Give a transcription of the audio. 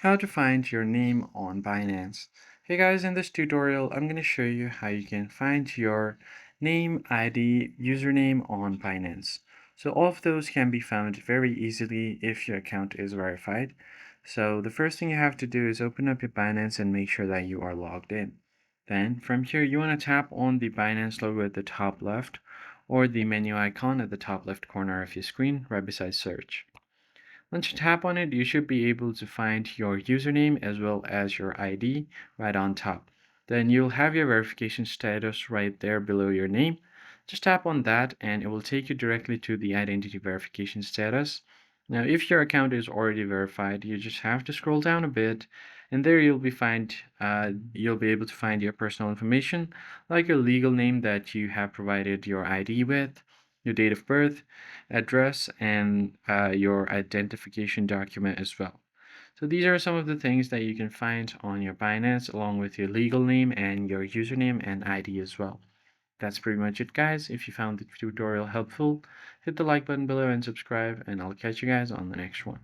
How to find your name on Binance. Hey guys, in this tutorial, I'm going to show you how you can find your name, ID, username on Binance. So all of those can be found very easily if your account is verified. So the first thing you have to do is open up your Binance and make sure that you are logged in. Then from here, you want to tap on the Binance logo at the top left or the menu icon at the top left corner of your screen right beside search. Once you tap on it, you should be able to find your username as well as your ID right on top. Then you'll have your verification status right there below your name. Just tap on that and it will take you directly to the identity verification status. Now, if your account is already verified, you just have to scroll down a bit, and there you'll be able to find your personal information, like your legal name that you have provided your ID with, your date of birth, address, and your identification document as well. So these are some of the things that you can find on your Binance along with your legal name and your username and ID as well. That's pretty much it, guys. If you found the tutorial helpful, hit the like button below and subscribe, and I'll catch you guys on the next one.